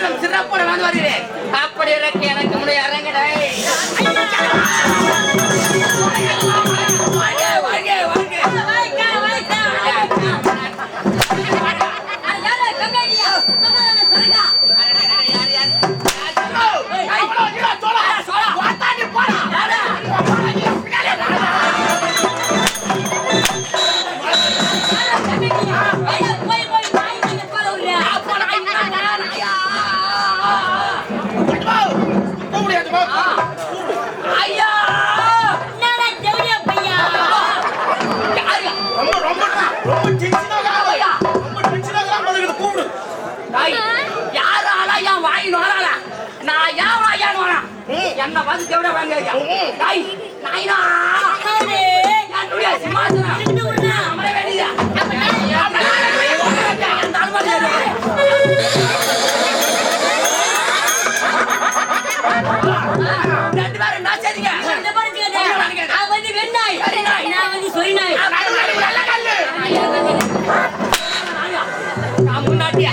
விருதும் சிறப்புடன் வந்து வருகிறேன். அப்படி இறக்கி எனக்கு முன்னே இறங்கடை. என்ன வந்து தேவட வாங்க டேய் நாயினா என்னுடைய சிம்மாசனம் ரெண்டு உள்ள அமர வேண்டியதா அந்த அனுமதி ரெண்டு பேரும் என்ன செய்றீங்க ரெண்டு பேரும் நான் வந்து வெண்ணாய் நான் வந்து சொரிநாய் நல்ல கல்லு நான் முன்னாடி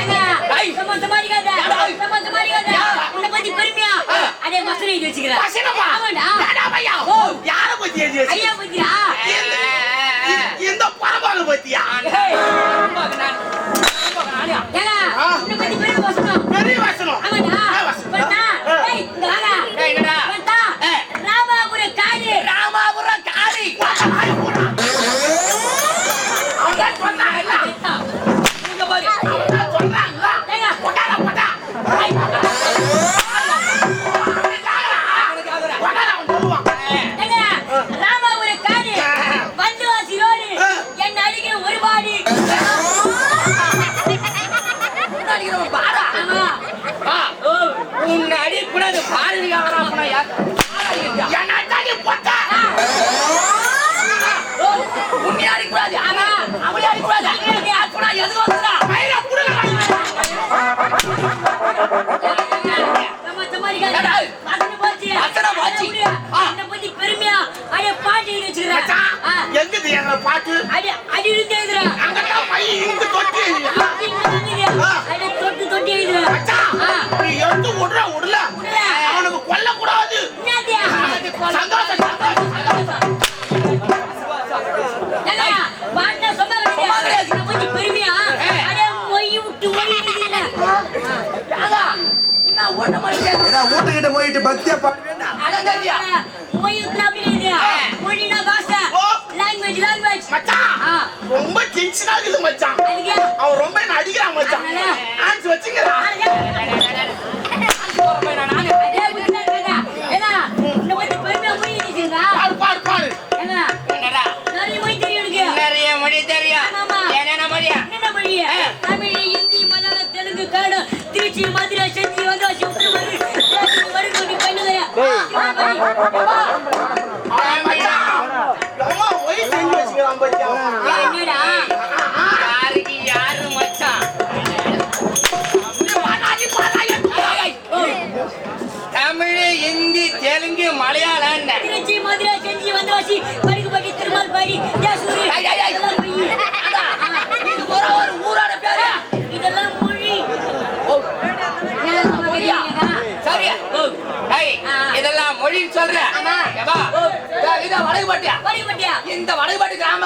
டேய் சமாளிக்காத உன்னை பத்தி பெருமையா அதே மசனை வச்சுக்கிறேன் மசனமா ஆமாடா டேடாமையா ஓ யார பத்தி ஏஜி ஐயா பத்தியா இந்த பரபால பத்தியா ஏங்க உன்னை பத்தி பெரிய வசனம் ஆமாடா பட்டா ஏய் இங்க வாடா ஏய் என்னடா பட்டா ராமாபுரம் காடி அவங்க சொன்னாங்க இங்க பாரு அவங்க சொன்னாங்க ஏங்க போடா பெருமையா அடைய பாட்டு எங்க பாட்டு அடி அடி தொட்டி அவனுக்கு கொல்ல கூடாது பெருமையா வீட்டுக்கிட்ட போயிட்டு பக்தியா பாடுவேன் ரொம்ப டென்ஷனா இருக்குது மச்சான் அவன் ரொம்ப என்ன அடிக்கிறான் மச்சான் ஆன்ஸ் வச்சுக்கிறான் பாடு பாடு நிறைய மொழி தெரியும் என்னென்ன மொழியா தமிழ் ஹிந்தி மலையாளம் தெலுங்கு கன்னடம் திருச்சி மதுரை செஞ்சி வந்தாசி வருகோடி கண்ணுதயா யாரு மச்சான் தமிழ் ஹிந்தி தெலுங்கு மலையாளம் திருச்சி மதுரை செஞ்சி வந்தாசி வருகோடி திருமால் பாடி ஒரு ஊரோட பேரு இதெல்லாம் மொழி சரியா இதெல்லாம் மொழின்னு சொல்றேன் வடகுபாட்டியா இந்த வடகுபாட்டி கிராம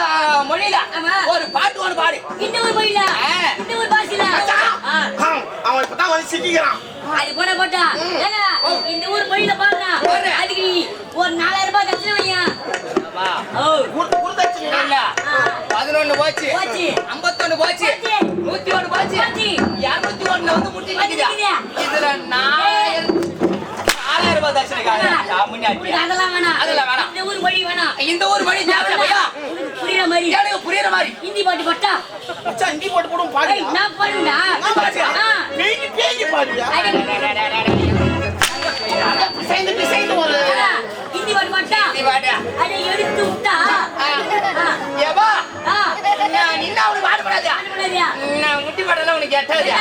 மொழியில ஒரு பாட்டு ஒன்று பாடு இந்த ஒரு மொழியில இந்த ஒரு பாஷையில அவன் இப்பதான் வந்து சிக்கிக்கிறான் அது போட போட்டா இந்த ஊர் மொழியில பாடுறான் அதுக்கு ஒரு 4000 ரூபாய் தட்சணை வையா 11 போச்சு 51 போச்சு 101 போச்சு 201 வந்து முட்டி நிக்குது இதுல 4000 ரூபாய் தட்சணைக்காக அதெல்லாம் வேணாம் இந்த ஊர் மொழி புரியுற மாதிரி ஹிந்தி பாட்டு போட்டா ஹிந்தி பாட்டு போடும் பாடு நான் பாடுடா பேய் பாடுடா பிசைந்து ஒரு ஹிந்தி பாட்டு போட்டா அதை எடுத்து விட்டா ஏபா நான் நின்னா அவனுக்கு பாட்டு பாடாது நான் முட்டி பாடல உனக்கு எட்டாது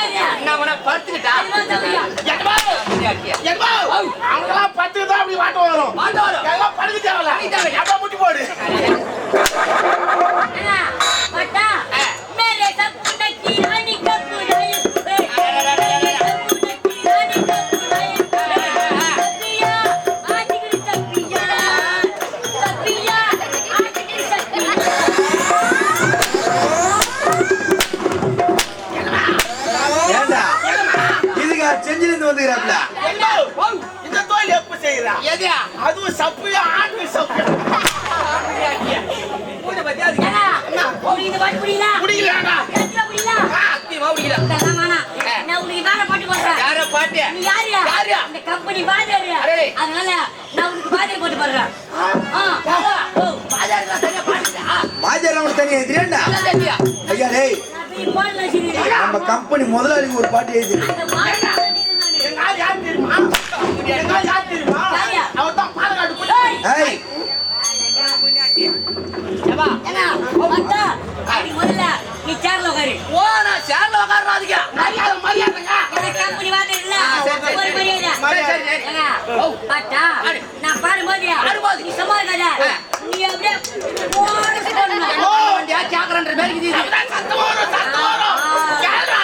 நான் உன படுத்துக்கிட்டா அவங்களாம் படுத்துக்கிட்டா அப்படி பாட்டு வரும் எல்லாம் படுக்க தேவையில்ல எப்ப முட்டி போடு பட்டா மேலே சப்புனக்கி ராணி கப்பு அப்படியா இந்த கம்பெனி வாஜர் அதனால நான் உனக்கு வாஜர் போட்டு பாடுறேன் வாஜர் அவனுக்கு தனியா எழுதியா ஐயா டேய் நம்ம கம்பெனி முதலாளிக்கு ஒரு பாட்டு எழுதி நீ சேர்ல உட்காரு ஓ நான் சேர்ல உட்கார்றாதீங்க மரியாதை மரியாதைங்க கம்பெனி வாஜர் இல்ல ஒரு மரியாதை பாட்டா நான் பாடும்போது நீ சமாளிக்காத நீ அப்படியே வண்டியா கேக்குறன்ற பேருக்கு சத்தம் வரும் கேளுடா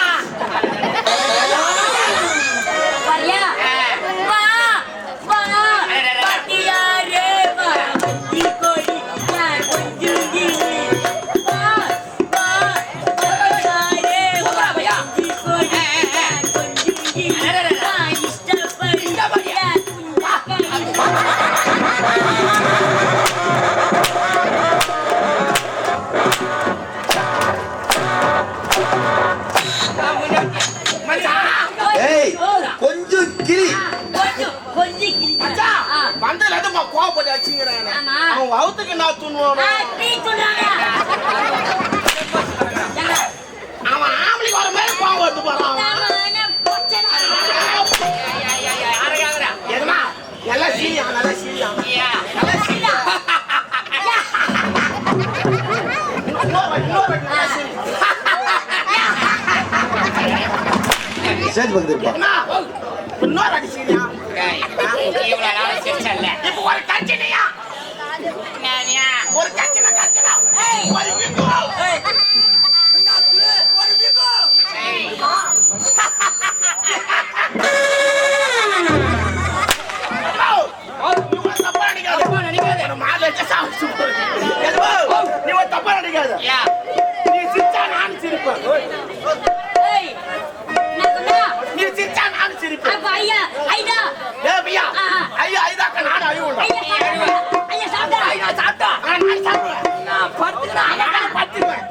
பாரியா வா வா பாட்டியாரே வா நீ கோடி நான் கொஞ்சுங்கி வா வா பாட்டியாரே வா நீ கோடி நான் கொஞ்சுங்கி வா இஷ்டப்படியா கொஞ்சம் கிளி கொஞ்சம் கிளி வந்ததுல இருந்து கோவப்பட்டு வச்சுங்கிறானே அவன் வவுத்துக்கு நான் துண்ணுவானோ அவன் ஆம்பளை வர மாதிரி கோவம் எடுத்து போறான் எதுனா எல்லாம் சீரியா நல்லா சீரியா நல்லா சீரியா சேஞ்ச் பண்ணிருப்பா இன்னொரு அடி சீரியா இவ்வளவு நாள் சிரிச்சல்ல இப்போ ஒரு கட்சினியா ஒரு கட்சினா ஒரு விக்கு ஒரு விக்கு தப்பா நினைக்காது நீ சிரிச்சா நான் சிரிப்பேன் நீ சிரிச்சா நான் சிரிப்பேன் ஐயா ஐதாக்க நான் அழுவுண்டா ஐயா சாப்பிட்டா நான் சாப்பிடுவேன் நான் படுத்துக்கிறேன்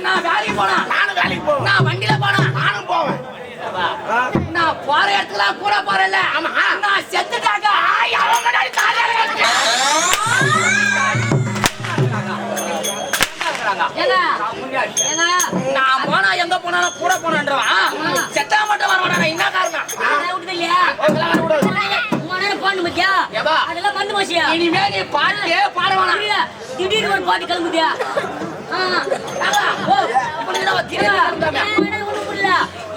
நான் வேலைக்கு போனா நானும் வேலைக்கு போவேன் நான் வண்டியில போனா நானும் போவேன் நான் போற இடத்துக்குலாம் கூட போறேன்ல ஆமா நான் செத்துட்டாங்க நான் போனா எங்க போனாலும் கூட போனான்றவன் செத்தா மட்டும் வருவானா என்ன காரணம் இனிமே நீ பாட்டே பாடுவானா திடீர்னு ஒரு பாட்டு கிளம்புதியா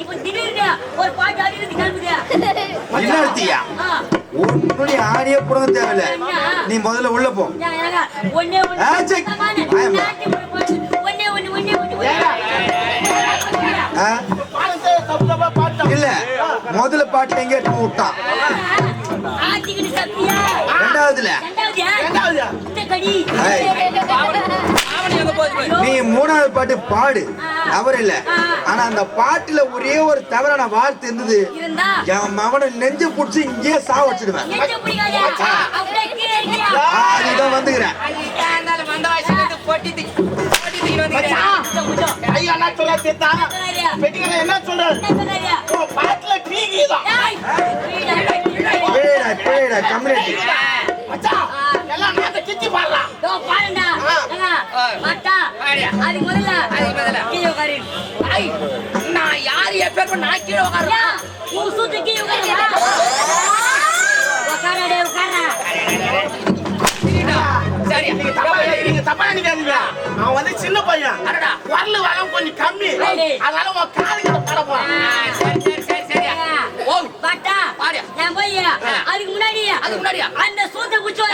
இப்ப திடீர்னு ஒரு பாட்டு அடிக்கிறது கிளம்புதியா என்ன அர்த்தியா ஒண்ணு ஆடியே புடுங்க தேவையில்ல நீ முதல்ல உள்ள போ ஒன்னே இல்ல முதல்ல பாட்டு எங்க எடுத்து விட்டான் ரெண்டாவதுல நீ மூணாவது பாட்டு பாடு தவறு இல்ல ஆனா அந்த பாட்டுல ஒரே ஒரு தவறான வார்த்தை இருந்தது என் மகனை நெஞ்சு புடிச்சு இங்கே சாவ வச்சிடுவேன் அதுதான் வந்துக்கிறேன் என்ன சொல்ற பாட்டுல கம்யூனிட்டி எல்லாம் கிச்சி பாடலாம் நான் யாரு எப்ப நான் கீழே உட்காருவேன் சரி நீங்க தப்பா நினைக்காதீங்க அவன் வந்து சின்ன பையன் குரல் வளம் கொஞ்சம் கம்மி அதனால உன் காதுகிட்ட பாட போறான் சரி ஓ பாட்டா நான் போய் அதுக்கு முன்னாடியா அந்த சூத்த குச்சோ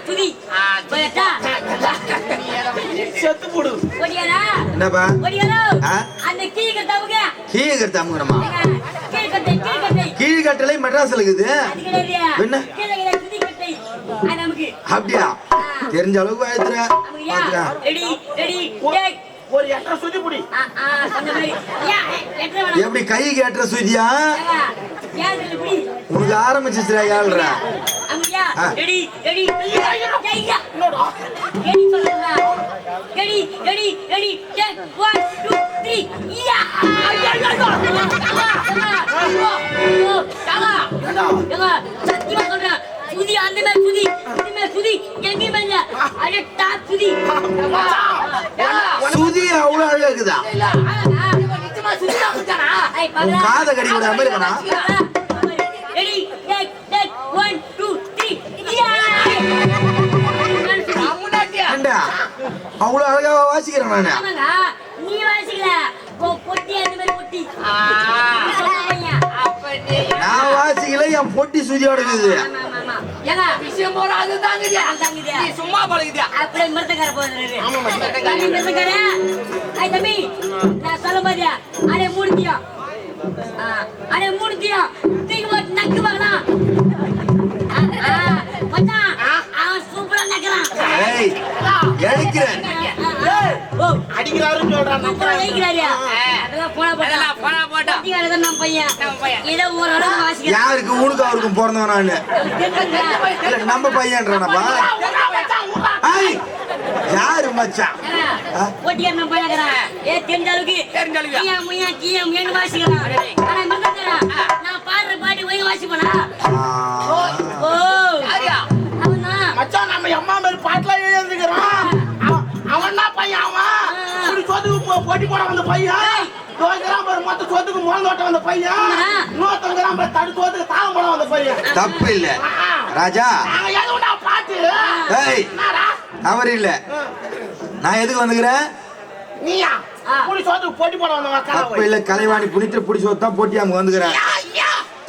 துதி போயட்டா செத்து போடு என்னப்பா அந்த கீழ கட்டாவுங்க கீழ கட்டாமுங்கறமா கீழ கட்டலை மெட்ராஸ்ல இருக்குது என்ன அப்படியா தெரிஞ்ச அளவுக்கு வாய்த்துற ரெடி ஒரு 8 சுத்தி புடி. சொன்ன மாதிரி எட்டரை வேணாம். எப்படி கை கேட்டுற சுதியா ஏன் இப்படி உனக்கு ஆரம்பிச்சிச்சுடா ஏழ்ற அங்கயா ரெடி ரெடி ஐயா என்னடா? ரெடி சொல்லுடா ரெடி ரெடி ரெடி டேக் 1 2 3 யா ஐயா சத்தியமா சொல்றேன் சுதி அந்த மாதிரி சுதி இந்த மாதிரி சுதி எங்கேயுமே இல்ல அது டாப் சுதி சுதி அவ்வளவு அழகா இருக்குதா நிச்சயமா சுத்திதான் கொடுத்தானா? உன் காத கடி விட அமெரிக்கனா ரெடி டேக் டேக் 1 2 3 யா அம்முனாட்டியா? ஏண்டா அவ்வளவு அழகா வாசிக்கிறேன் நானு ஆமாங்க நீ வாசிக்கல பொட்டி அந்த மாதிரி பொட்டி அப்ப நீ நான் வாசிக்கல என் பொட்டி சுதியோட இருக்குது ஏங்க விஷயம் போற அதுதாங்கடியா. அதாங்கடியா. நீ சும்மா பழகுதியா? அப்படியே மிருத்தக்கார போகுது தம்பி மிருத்தக்கார ஐ தம்பி நான் சொல்ல மாதிரியா அடே மூடுத்தியா அடே மூடுத்தியா தூக்கி போட்டு நக்கு பார்க்கலாம் மச்சான் அவன் சூப்பரா நக்கிறான் ஏய் எழுக்கிறேன் ஓ அடிக்கிறாருன்னு சொல்றான். அப்புறம் வைக்கிறாரியா அதெல்லாம் போனா போட்டா அதெல்லாம் போனா போட்டா. தான் நம்ம பையன் இதை ஒரு அளவுக்கு வாசிக்கிறேன் யாருக்கு உனக்கு அவருக்கும் பிறந்தவன் நானு இல்ல நம்ம பையன்றானப்பா ஐய் யாரு மச்சான் போட்டியார் நம்ம பையன் ஏ தெரிஞ்ச அளவுக்கு தெரிஞ்ச அளவுக்கு. கியா முயா கியா முயன்னு வாசிக்கலாம் ஆனா மிருதக்காரா நான் பாடுற பாட்டு போய் வாசிப்பனா ஓ யாரியா? அவனா மச்சான் நம்ம அம்மா மாதிரி பாட்டுலாம் எழுதிக்கிறான். அவன் தான் பையன் அவன். இப்படி சோத்துக்கு போட்டி போட வந்த பையன். தோக்கிறான் பாரு மொத்த சோத்துக்கு மோல் ஓட்ட வந்த பையன். இன்னொருத்தங்கிறான் பாரு தடு சோத்துக்கு தாளம் போட வந்த பையன். தப்பு இல்ல ராஜா நாங்க எதுவும்டா பாட்டு. ஏய் என்னடா? அவர் இல்ல நான் எதுக்கு வந்துக்கிறேன் நீயா? இப்படி சோத்துக்கு போட்டி போட வந்தவன் தப்பு கலவை. இல்ல கலைவாணி புனித்து புடிச்சு தான் போட்டி அங்க வந்துக்கிறேன்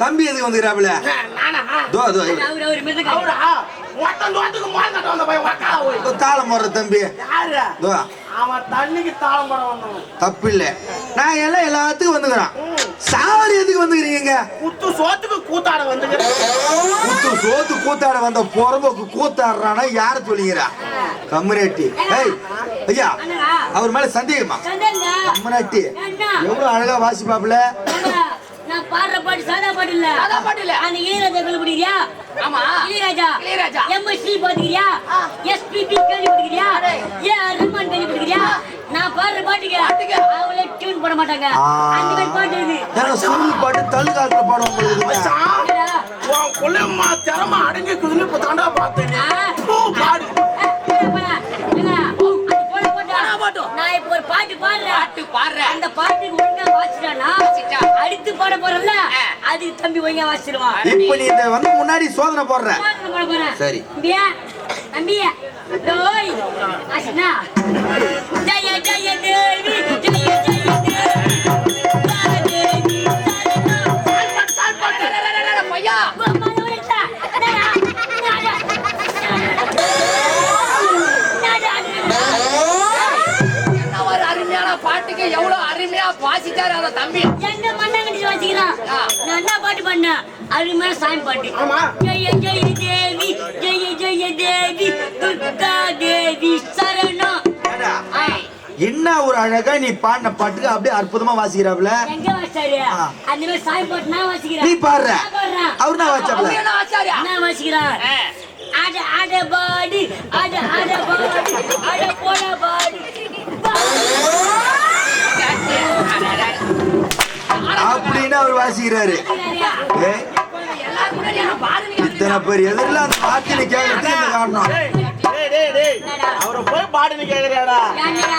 தம்பி எதுக்கு வந்துக்கிறாப்புல நானா? தோ தோ அவரு மிருதக்காரா அவரா? மொத்த சோத்துக்கு மோல் கட்ட வந்த பையன் கலவை. தாளம் போடுற தம்பி யாரு? தோ அவன் தண்ணிக்கு தாளம் போட வந்தவன். தப்பு இல்ல நான் எல்லாம் எல்லாத்துக்கும் வந்துக்கிறேன் சாவடி எதுக்கு வந்துக்கிறீங்க குத்து சோத்துக்கு கூத்தாட வந்துக்கிறேன். கூத்து சோத்து கூத்தாட வந்த பொறம்போக்கு கூத்தாடுறானா யார சொல்லிக்கிறா கம்முனேட்டி ஏய் ஐயா அவர் மேல சந்தேகமா சந்தேங்க கம்முனேட்டி என்ன எவ்வளவு அழகா வாசிப்பாப்புல நான் பாடுற பாட்டு சாதா பாட்டு இல்ல சாதா பாட்டு இல்ல. அந்த இளையராஜா கண்டுபிடிக்கிறியா ஆமா. இளையராஜா இளையராஜா. எம்எஸ்சி பாத்துக்கிறியா எஸ்பிபி கேள்விப்பட்டிருக்கிறியா ஏஆர் ரஹ்மான் கேள்விப்பட்டிருக்கியா நான் பாடுற பாட்டுக்கு அவங்களே டியூன் பண்ண மாட்டாங்க அந்த மாதிரி பாட்டு இது ஏன்னா சுருள் பாட்டு தள்ளு காலத்துல பாடம் உங்களுக்கு மச்சான், உன் புள்ளையம்மா திறமை அடங்கிக்குதுன்னு இப்ப தாண்டா பார்த்தேன். பாடு. நான் இப்ப ஒரு பாட்டு பாடுறேன் பாட்டு பாடுற. அந்த பாட்டுக்கு ஒழுங்கா வாசிட்டானா வாசிட்டா. அடுத்து பாட போறல அதுக்கு தம்பி ஒழுங்கா வாசிடுவான் இப்ப நீ இந்த வந்து முன்னாடி சோதனை போடுற பாட போறேன் சரி. தம்பியா தம்பியா டோய் அஷ்னா ஜெய ஜெய தேவி ஜெய ஜெய தேவி பையா என்ன ஒரு அருமையான பாட்டுக்கு எவ்வளவு அருமையா வாசிச்சாரு அந்த தம்பி. எங்க மண்ணாங்கட்டி வாசிக்கிறான் நான் என்ன பாட்டு பண்ணேன் அருமையான சாமி பாட்டு ஆமா. ஜெய ஜெய தேவி ஜெய ஜெய தேவி துர்கா தேவி சரணம் என்ன ஒரு அழகா நீ பாடின பாட்டுக்கு அப்படியே அற்புதமா வாசிக்கிறாப்புல எங்க வாசிச்சாரு அந்த மாதிரி சாமி பாட்டு நான் வாசிக்கிறேன் நீ பாடுற நான் பாடுறேன் அவர் நான் வாச்சாப்புல அவரு என்ன ஆச்சாரியா? நான் வாசிக்கிறேன் அட அட பாடு அட அட பாடு அட போட பாடு அப்படின்னு அவர் வாசிக்கிறாரு ஏய், எல்லாரும் முன்னாடி என்ன பாருங்க. இத்தனை பேர் எதிரில் அந்த பாட்டினை கேட்கறதுக்கு இந்த காரணம் டேய். அவரை போய் பாடுன்னு கேக்குறியாடா?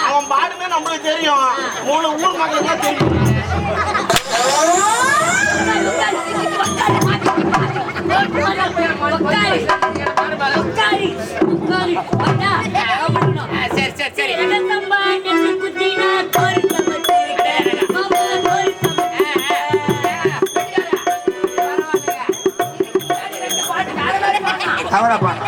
அவன் பாடுன்னு நம்மளுக்கு தெரியும். 3 ஊர் மக்களுக்கு தெரியும். சரி சரி சரி. அவரா பாடு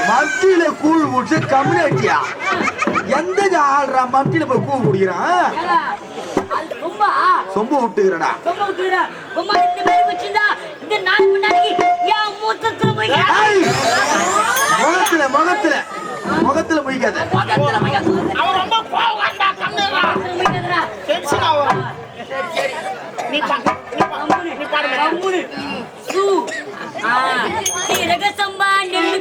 மத்தியில கூழ் முடிச்சு கம்யூனிட்டியா எந்த ஆள்றா மட்டில போய் கூ குடிக்கிறான் ஏங்க, அது ரொம்ப சொம்பு விட்டுக்கிறடா ரொம்ப விட்டுக்கிறா. ரொம்ப இந்த மாதிரி வச்சிருந்தா இந்த நாலு மணி நேரத்துக்கு என் மூத்தத்துல போய் ஏய், முகத்துல முகத்துல முகத்துல முடிக்காத மூத்தத்துல போய் அவன் ரொம்ப கோவம்டா கம்மிடா போய்க்கிறா. டென்ஷன் ஆகும் நீ பாடு சீரக சம்பா நெல்லு